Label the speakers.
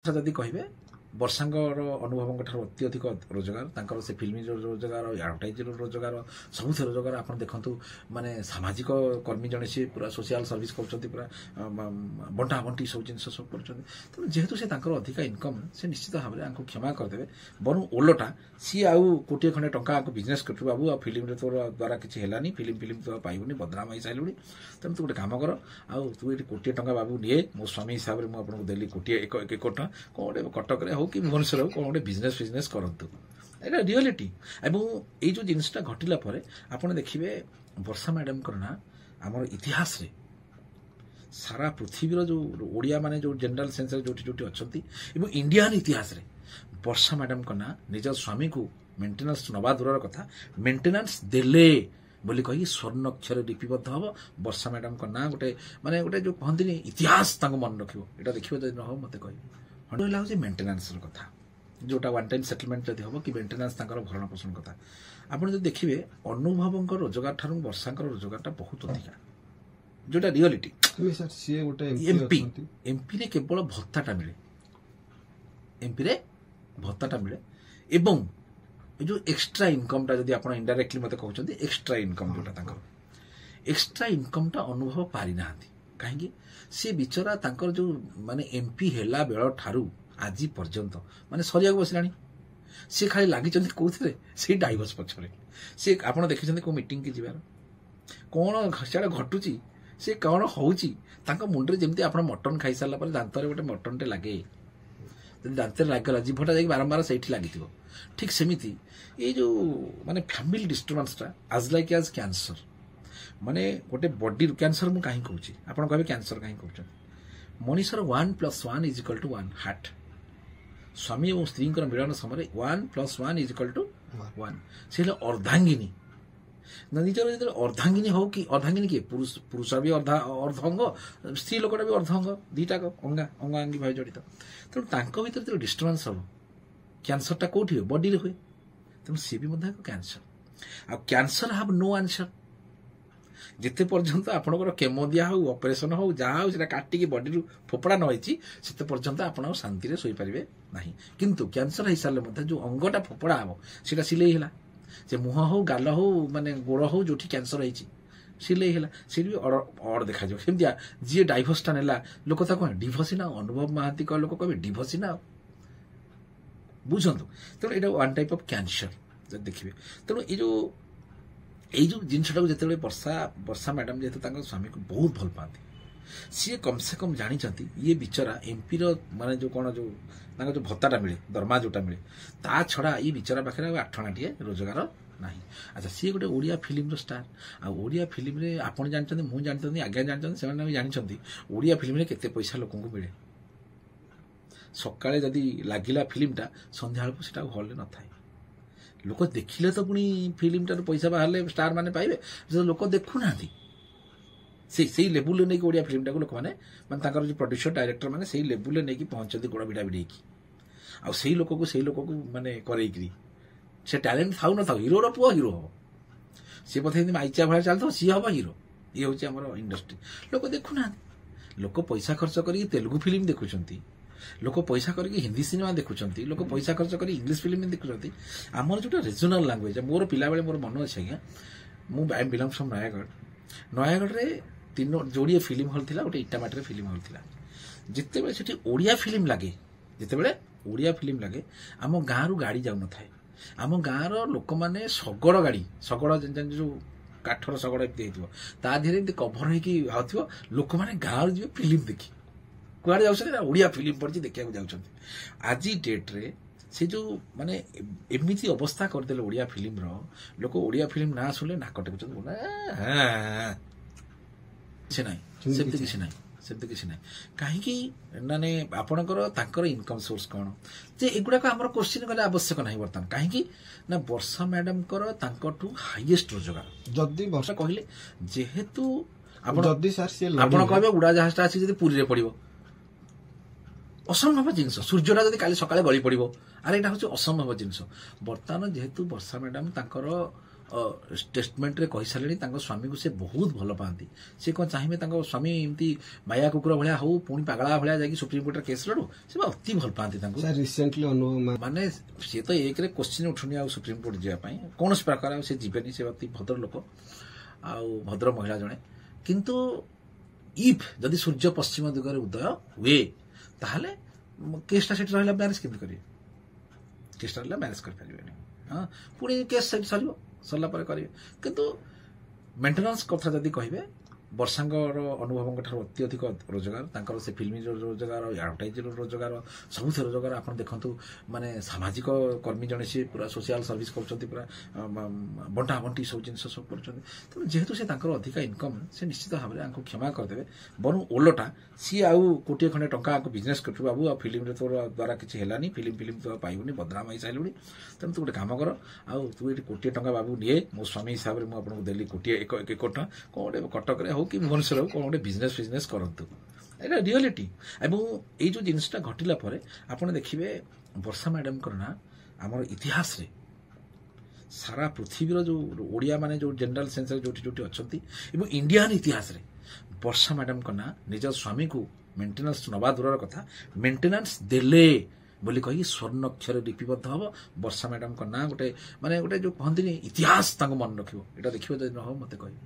Speaker 1: ଯଦି କହିବେ ବର୍ଷାଙ୍କର ଅନୁଭବଙ୍କ ଠାରୁ ଅତ୍ୟଧିକ ରୋଜଗାର ତାଙ୍କର ସେ ଫିଲ୍ମ ରୋଜଗାର ଆଡଭର୍ଟାଇଜର ରୋଜଗାର ସବୁଥିରେ ରୋଜଗାର ଆପଣ ଦେଖନ୍ତୁ ମାନେ ସାମାଜିକ କର୍ମୀ ଜଣେ ସିଏ ପୁରା ସୋସିଆଲ ସର୍ଭିସ କରୁଛନ୍ତି ପୁରା ବଣ୍ଟା ବଣ୍ଟି ସବୁ ଜିନିଷ ସବୁ କରୁଛନ୍ତି ତେଣୁ ଯେହେତୁ ସେ ତାଙ୍କର ଅଧିକା ଇନକମ୍ ସେ ନିଶ୍ଚିତ ଭାବରେ ଆଙ୍କୁ କ୍ଷମା କରିଦେବେ ବରଂ ଓଲଟା ସିଏ ଆଉ କୋଟିଏ ଖଣ୍ଡେ ଟଙ୍କା ଆଙ୍କୁ ବିଜନେସ୍ କରୁଛୁ ବାବୁ ଆଉ ଫିଲ୍ମରେ ତୋର ଦ୍ୱାରା କିଛି ହେଲାନି ଫିଲ୍ମ ତ ପାଇବୁନି ବଦନାମ ହେଇସାରିଲୁଣି ତେଣୁ ତୁ ଗୋଟେ କାମ କର ଆଉ ତୁ ଏଠି କୋଟିଏ ଟଙ୍କା ବାବୁ ନିଏ ମୋ ସ୍ୱାମୀ ହିସାବରେ ମୁଁ ଆପଣଙ୍କୁ ଦେଲି କୋଟିଏ ଏକ କୋଟି ଟଙ୍କା କ'ଣ ଗୋଟେ କଟକରେ ହଉ କି ଭୁବନେଶ୍ୱର ହଉ କ'ଣ ଗୋଟେ ବିଜନେସ୍ କରନ୍ତୁ ଏଇଟା ରିଅଲିଟି ଏବଂ ଏଇ ଯେଉଁ ଜିନିଷଟା ଘଟିଲା ପରେ ଆପଣ ଦେଖିବେ ବର୍ଷା ମ୍ୟାଡାମଙ୍କର ନାଁ ଆମର ଇତିହାସରେ ସାରା ପୃଥିବୀର ଯେଉଁ ଓଡ଼ିଆ ମାନେ ଯେଉଁ ଜେନେରାଲ ସେନ୍ସରେ ଯୋଉଠି ଯୋଉଠି ଅଛନ୍ତି ଏବଂ ଇଣ୍ଡିଆନ ଇତିହାସରେ ବର୍ଷା ମ୍ୟାଡାମଙ୍କ ନାଁ ନିଜ ସ୍ୱାମୀକୁ ମେଣ୍ଟେନାନ୍ସ ନେବା ଦୂରର କଥା ମେଣ୍ଟେନାନ୍ସ ଦେଲେ ବୋଲି କହି ସ୍ୱର୍ଣ୍ଣ ଅକ୍ଷରରେ ଲିପିବଦ୍ଧ ହେବ ବର୍ଷା ମ୍ୟାଡାମଙ୍କ ନାଁ ଗୋଟେ ମାନେ ଗୋଟେ ଯେଉଁ କହନ୍ତିନି ଇତିହାସ ତାଙ୍କୁ ମନେ ରଖିବ ଏଇଟା ଦେଖିବ ଯଦି ନ ହେବ ମୋତେ କହିବେ ରହିଲା ହେଉଛି ମେଣ୍ଟେନାନ୍ସର କଥା ଯୋଉଟା ୱାନ୍ ଟାଇମ୍ ସେଟଲମେଣ୍ଟ ଯଦି ହେବ କି ମେଣ୍ଟେନାନ୍ସ ତାଙ୍କର ଭରଣ ପୋଷଣ କଥା ଆପଣ ଯଦି ଦେଖିବେ ଅନୁଭବଙ୍କ ରୋଜଗାର ଠାରୁ ବର୍ଷାଙ୍କର ରୋଜଗାରଟା ବହୁତ ଅଧିକା ଯୋଉଟା ରିଅଲିଟି ଏମ୍ପିରେ କେବଳ ଭତ୍ତାଟା ମିଳେ ଏମ୍ପିରେ ଭତ୍ତାଟା ମିଳେ ଏବଂ ଏ ଯେଉଁ ଏକ୍ସଟ୍ରା ଇନକମ୍ଟା ଯଦି ଆପଣ ଇନଡାଇରେକ୍ଟଲି ମୋତେ କହୁଛନ୍ତି ଏକ୍ସଟ୍ରା ଇନକମ୍ ଯୋଉଟା ତାଙ୍କର ଏକ୍ସଟ୍ରା ଇନକମ୍ଟା ଅନୁଭବ ପାରିନାହାନ୍ତି କାହିଁକି ସେ ବିଚରା ତାଙ୍କର ଯେଉଁ ମାନେ ଏମ୍ପି ହେଲା ବେଳ ଠାରୁ ଆଜି ପର୍ଯ୍ୟନ୍ତ ମାନେ ସରିବାକୁ ବସିଲାଣି ସେ ଖାଲି ଲାଗିଛନ୍ତି କୋଉଥିରେ ସେଇ ଡାଇଭର୍ସ ପଛରେ ସେ ଆପଣ ଦେଖିଛନ୍ତି କୋଉ ମିଟିଂ କି ଯିବାର କ'ଣ ସିଆଡ଼େ ଘଟୁଛି ସେ କ'ଣ ହେଉଛି ତାଙ୍କ ମୁଣ୍ଡରେ ଯେମିତି ଆପଣ ମଟନ୍ ଖାଇସାରିଲା ପରେ ଦାନ୍ତରେ ଗୋଟେ ମଟନ୍ଟେ ଲାଗେ ଯଦି ଦାନ୍ତରେ ଲାଗିଗଲା ଜିଭଟା ଯାଇକି ବାରମ୍ବାର ସେଇଠି ଲାଗିଥିବ ଠିକ୍ ସେମିତି ଏଇ ଯେଉଁ ମାନେ ଫ୍ୟାମିଲି ଡିଷ୍ଟର୍ବାନ୍ସଟା ଆଜ୍ ଲାଇକ୍ ଆଜ୍ କ୍ୟାନ୍ସର ମାନେ ଗୋଟେ ବଡିରୁ କ୍ୟାନ୍ସର ମୁଁ କାହିଁ କହୁଛି ଆପଣ କହିବେ କ୍ୟାନ୍ସର କାହିଁ କହୁଛନ୍ତି ମଣିଷର 1+1=1 ହାର୍ଟ ସ୍ୱାମୀ ଏବଂ ସ୍ତ୍ରୀଙ୍କର ମିଳନ ସମୟରେ 1+1=1 ସେ ହେଲେ ଅର୍ଦ୍ଧାଙ୍ଗିନୀ ନିଜର ଯେତେବେଳେ ଅର୍ଦ୍ଧାଙ୍ଗିନୀ ହଉ କି ଅର୍ଦ୍ଧାଙ୍ଗିନୀ କିଏ ପୁରୁଷ ବି ଅର୍ଦ୍ଧଅଙ୍ଗ ସ୍ତ୍ରୀ ଲୋକଟା ବି ଅର୍ଦ୍ଧଅଙ୍ଗ ଦିଟାକ ଅଙ୍ଗାଙ୍ଗୀ ଭାବେ ଜଡ଼ିତ ତେଣୁ ତାଙ୍କ ଭିତରେ ଯେତେବେଳେ ଡିଷ୍ଟର୍ବାନ୍ସ ହେବ କ୍ୟାନ୍ସରଟା କୋଉଠି ହୁଏ ବଡିରେ ହୁଏ ତେଣୁ ସିଏ ବି ମଧ୍ୟ ଏକ କ୍ୟାନ୍ସର ଆଉ କ୍ୟାନ୍ସର ହାଭ୍ ନୋ ଆନ୍ସର ଯେତେ ପର୍ଯ୍ୟନ୍ତ ଆପଣଙ୍କର କେମୋ ଦିଆ ହଉ ଅପରେସନ ହଉ ଯାହା ହଉ ସେଟା କାଟିକି ବଡିରୁ ଫୋପଡ଼ା ନ ହେଇଛି ସେତେ ପର୍ଯ୍ୟନ୍ତ ଆପଣ ଆଉ ଶାନ୍ତିରେ ଶୋଇପାରିବେ ନାହିଁ କିନ୍ତୁ କ୍ୟାନ୍ସର ହେଇସାରିଲେ ମଧ୍ୟ ଯେଉଁ ଅଙ୍ଗଟା ଫୋପଡ଼ା ହେବ ସେଟା ସିଲେଇ ହେଲା ସେ ମୁହଁ ହଉ ଗାଲ ହଉ ମାନେ ଗୋଡ଼ ହଉ ଯୋଉଠି କ୍ୟାନ୍ସର ହେଇଛି ସିଲେଇ ହେଲା ସେଠି ବି ଅଡ଼ ଦେଖାଯିବ ସେମିତିଆ ଯିଏ ଡାଇଭର୍ସଟା ନେଲା ଲୋକ ତାକୁ ଡିଭୋର୍ସ ନା ଅନୁଭବ ମହାନ୍ତିଙ୍କ ଲୋକ କହିବେ ଡିଭୋର୍ସ ନା ବୁଝନ୍ତୁ ତେଣୁ ଏଇଟା ୱାନ୍ ଟାଇପ୍ ଅଫ୍ କ୍ୟାନ୍ସର ଯଦି ଦେଖିବେ ତେଣୁ ଏଇ ଯେଉଁ ଜିନିଷଟାକୁ ଯେତେବେଳେ ବର୍ଷା ମ୍ୟାଡାମ ଯେହେତୁ ତାଙ୍କ ସ୍ୱାମୀକୁ ବହୁତ ଭଲ ପାଆନ୍ତି ସିଏ କମ୍ ସେ କମ୍ ଜାଣିଛନ୍ତି ଇଏ ବିଚରା ଏମ୍ପିର ମାନେ ଯେଉଁ କ'ଣ ଯେଉଁ ତାଙ୍କ ଯେଉଁ ଭତ୍ତାଟା ମିଳେ ଦରମା ଯେଉଁଟା ମିଳେ ତା ଛଡ଼ା ଇଏ ବିଚରା ପାଖରେ ଆଉ ଆଠଣାଟିଏ ରୋଜଗାର ନାହିଁ ଆଚ୍ଛା ସିଏ ଗୋଟେ ଓଡ଼ିଆ ଫିଲ୍ମର ଷ୍ଟାର ଆଉ ଓଡ଼ିଆ ଫିଲ୍ମରେ ଆପଣ ଜାଣିଛନ୍ତି ମୁଁ ଜାଣିଛନ୍ତି ଆଜ୍ଞା ଜାଣିଛନ୍ତି ସେମାନେ ବି ଜାଣିଛନ୍ତି ଓଡ଼ିଆ ଫିଲ୍ମରେ କେତେ ପଇସା ଲୋକଙ୍କୁ ମିଳେ ସକାଳେ ଯଦି ଲାଗିଲା ଫିଲ୍ମଟା ସନ୍ଧ୍ୟାବେଳକୁ ସେଟା ହଲ୍ରେ ନଥାଏ ଲୋକ ଦେଖିଲେ ତ ପୁଣି ଫିଲ୍ମଟାରୁ ପଇସା ବାହାରିଲେ ଷ୍ଟାର ମାନେ ପାଇବେ ଲୋକ ଦେଖୁନାହାନ୍ତି ସେଇ ଲେବୁଲରେ ନେଇକି ଓଡ଼ିଆ ଫିଲ୍ମଟାକୁ ଲୋକମାନେ ମାନେ ତାଙ୍କର ଯେଉଁ ପ୍ରଡ୍ୟୁସର ଡାଇରେକ୍ଟର ମାନେ ସେଇ ଲେବୁଲରେ ନେଇକି ପହଞ୍ଚନ୍ତି ଗୋଡ଼ ଭିଡ଼ା ଭିଡ଼େଇକି ଆଉ ସେଇ ଲୋକକୁ ମାନେ କରେଇକିରି ସେ ଟ୍ୟାଲେଣ୍ଟ ଥାଉ ନଥାଉ ହିରୋର ପୁଅ ହିରୋ ହବ ସିଏ ବୋଧେ ଏମିତି ମାଇଚିଆ ଭଳିଆ ଚାଲିଥିବ ସିଏ ହବ ହିରୋ ଇଏ ହେଉଛି ଆମର ଇଣ୍ଡଷ୍ଟ୍ରି ଲୋକ ଦେଖୁନାହାନ୍ତି ଲୋକ ପଇସା ଖର୍ଚ୍ଚ କରିକି ତେଲୁଗୁ ଫିଲ୍ମ ଦେଖୁଛନ୍ତି ଲୋକ ପଇସା କରିକି ହିନ୍ଦୀ ସିନେମା ଦେଖୁଛନ୍ତି ଲୋକ ପଇସା ଖର୍ଚ୍ଚ କରି ଇଂଲିଶ ଫିଲ୍ମ ଦେଖୁଛନ୍ତି ଆମର ଯେଉଁଟା ରିଜନାଲ ଲାଙ୍ଗୁଏଜ ମୋର ପିଲାବେଳେ ମୋର ମନ ଅଛି ଆଜ୍ଞା ମୁଁ ଆଇ ବିଲଙ୍ଗ ଫ୍ରମ୍ ନୟାଗଡ଼ରେ ଯୋଡ଼ିଏ ଫିଲ୍ମ ହଲ୍ ଥିଲା ଗୋଟେ ଇଟାମାଟିରେ ଫିଲ୍ମ ହଲ୍ ଥିଲା ଯେତେବେଳେ ସେଠି ଓଡ଼ିଆ ଫିଲ୍ମ ଲାଗେ ଆମ ଗାଁରୁ ଗାଡ଼ି ଯାଉନଥାଏ ଆମ ଗାଁର ଲୋକମାନେ ଶଗଡ଼ ଯେଉଁ କାଠର ଶଗଡ଼ ଏମିତି ହେଇଥିବ ତା ଦେହରେ ଏମିତି କଭର ହେଇକି ଆଉଥିବ ଲୋକମାନେ ଗାଁରୁ ଯିବେ ଫିଲ୍ମ ଦେଖି କୁଆଡ଼େ ଯାଉଛନ୍ତି ନା ଓଡ଼ିଆ ଫିଲ୍ମ ପଡ଼ିଛି ଦେଖିବାକୁ ଯାଉଛନ୍ତି ଆଜି ଡେଟ୍ରେ ସେ ଯେଉଁ ମାନେ ଏମିତି ଅବସ୍ଥା କରିଦେଲେ ଓଡ଼ିଆ ଫିଲ୍ମର ଲୋକ ଓଡ଼ିଆ ଫିଲ୍ମ ନାଁ ଶୁଣିଲେ ନାକ ଟେକୁଛନ୍ତି କିଛି ନାହିଁ ସେମିତି କିଛି ନାହିଁ କାହିଁକି ମାନେ ଆପଣଙ୍କର ତାଙ୍କର ଇନକମ୍ ସୋର୍ସ କ'ଣ ଯେ ଏଗୁଡ଼ାକ ଆମର କୋଶ୍ଚିନ୍ କଲେ ଆବଶ୍ୟକ ନାହିଁ ବର୍ତ୍ତମାନ କାହିଁକି ନା ବର୍ଷା ମ୍ୟାଡାମଙ୍କର ତାଙ୍କଠୁ ହାଇଏଷ୍ଟ ରୋଜଗାର ଯଦି ବର୍ଷା କହିଲେ ଯେହେତୁ ଆପଣ କହିବେ ଉଡ଼ାଜାହାଜଟା ଅଛି ଯଦି ପୁରୀରେ ପଡ଼ିବ ଅସମ୍ଭବ ଜିନିଷ ସୂର୍ଯ୍ୟଟା ଯଦି କାଲି ସକାଳେ ଗଳି ପଡ଼ିବ ଆରେ ଏଇଟା ହେଉଛି ଅସମ୍ଭବ ଜିନିଷ ବର୍ତ୍ତମାନ ଯେହେତୁ ବର୍ଷା ମ୍ୟାଡାମ ତାଙ୍କର ଷ୍ଟେଟମେଣ୍ଟରେ କହି ସାରିଲେଣି ତାଙ୍କ ସ୍ୱାମୀକୁ ସେ ବହୁତ ଭଲ ପାଆନ୍ତି। ସେ କ'ଣ ଚାହିଁବେ ତାଙ୍କ ସ୍ୱାମୀ ଏମିତି ମାୟା କୁକୁର ଭଳିଆ ହଉ ପୁଣି ପାଗଳା ଭଳିଆ ଯାଇକି ସୁପ୍ରିମକୋର୍ଟରେ କେସ୍ ଲଢୁ? ସେ ଅତି ଭଲ ପାଆନ୍ତି ତାଙ୍କୁ।
Speaker 2: ରିସେଣ୍ଟଲି
Speaker 1: ମାନେ ସିଏ ତ ଏକରେ କୋଶ୍ଚିନ୍ ଉଠୁନି ଆଉ ସୁପ୍ରିମକୋର୍ଟ ଯିବା ପାଇଁ, କୌଣସି ପ୍ରକାର ଆଉ ସେ ଯିବେନି। ସେ ଅତି ଭଦ୍ର ଲୋକ ଆଉ ଭଦ୍ର ମହିଳା ଜଣେ। କିନ୍ତୁ ଇଫ୍ ଯଦି ସୂର୍ଯ୍ୟ ପଶ୍ଚିମ ଦିଗରେ ଉଦୟ ହୁଏ ତାହେଲେ କେସ୍ଟା ସେଠି ରହିଲା, ମ୍ୟାରେଜ କେମିତି କରିବେ? କେସ୍ଟା ରହିଲା ମ୍ୟାରେଜ କରିପାରିବେନି। ହଁ, ପୁଣି କେସ୍ ସେଠି ସରିବ, ସରିଲା ପରେ କରିବେ। କିନ୍ତୁ ମେଣ୍ଟେନାନ୍ସ କଥା ଯଦି କହିବେ, ବର୍ଷାଙ୍କର ଅନୁଭବଙ୍କ ଠାରୁ ଅତ୍ୟଧିକ ରୋଜଗାର ତାଙ୍କର। ସେ ଫିଲ୍ମ ରୋଜଗାର, ଆଡଭର୍ଟାଇଜର ରୋଜଗାର, ସବୁଥିରେ ରୋଜଗାର। ଆପଣ ଦେଖନ୍ତୁ ମାନେ ସାମାଜିକ କର୍ମୀ ଜଣେ, ସିଏ ପୁରା ସୋସିଆଲ ସର୍ଭିସ କରୁଛନ୍ତି, ପୁରା ବଣ୍ଟା ବଣ୍ଟି ସବୁ ଜିନିଷ ସବୁ କରୁଛନ୍ତି। ତେଣୁ ଯେହେତୁ ସେ ତାଙ୍କର ଅଧିକା ଇନକମ୍, ସେ ନିଶ୍ଚିତ ଭାବରେ ଆଙ୍କୁ କ୍ଷମା କରିଦେବେ। ବରଂ ଓଲଟା ସିଏ ଆଉ କୋଟିଏ ଖଣ୍ଡେ ଟଙ୍କା ଆକୁ ବିଜନେସ୍ କରୁଛୁ, ବାବୁ ଆଉ ଫିଲ୍ମରେ ତୋର ଦ୍ୱାରା କିଛି ହେଲାନି, ଫିଲ୍ମ ତୁ ଆଉ ପାଇବୁନି, ବଦନାମ ହେଇସାରିଲୁଣି। ତେଣୁ ତୁ ଗୋଟେ କାମ କର, ଆଉ ତୁ ଏଠି କୋଟିଏ ଟଙ୍କା ବାବୁ ନିଏ, ମୋ ସ୍ୱାମୀ ହିସାବରେ ମୁଁ ଆପଣଙ୍କୁ ଦେଲି କୋଟିଏ ଏକ କୋଟି ଟଙ୍କା, କ'ଣ ଗୋଟେ କଟକରେ ହଉ କି ଭୁବନେଶ୍ୱର ହଉ କ'ଣ ଗୋଟେ ବିଜନେସ୍ କରନ୍ତୁ। ଏଇଟା ରିଅଲିଟି। ଏବଂ ଏଇ ଯେଉଁ ଜିନିଷଟା ଘଟିଲା ପରେ ଆପଣ ଦେଖିବେ ବର୍ଷା ମ୍ୟାଡାମଙ୍କର ନାଁ ଆମର ଇତିହାସରେ, ସାରା ପୃଥିବୀର ଯେଉଁ ଓଡ଼ିଆ ମାନେ ଯେଉଁ ଜେନେରାଲ ସେନ୍ସରେ ଯୋଉଠି ଯୋଉଠି ଅଛନ୍ତି ଏବଂ ଇଣ୍ଡିଆନ୍ ଇତିହାସରେ ବର୍ଷା ମ୍ୟାଡାମଙ୍କ ନାଁ ନିଜ ସ୍ୱାମୀକୁ ମେଣ୍ଟେନାନ୍ସ ନେବା ଦୂରର କଥା, ମେଣ୍ଟେନାନ୍ସ ଦେଲେ ବୋଲି କହିକି ସ୍ୱର୍ଣ୍ଣକ୍ଷରେ ଲିପିବଦ୍ଧ ହେବ। ବର୍ଷା ମ୍ୟାଡାମଙ୍କ ନାଁ ଗୋଟେ ମାନେ ଗୋଟେ ଯେଉଁ କହନ୍ତିନି ଇତିହାସ ତାଙ୍କୁ ମନେ ରଖିବ। ଏଇଟା ଦେଖିବ ଯଦି ନ ହେବ ମୋତେ କହିବେ।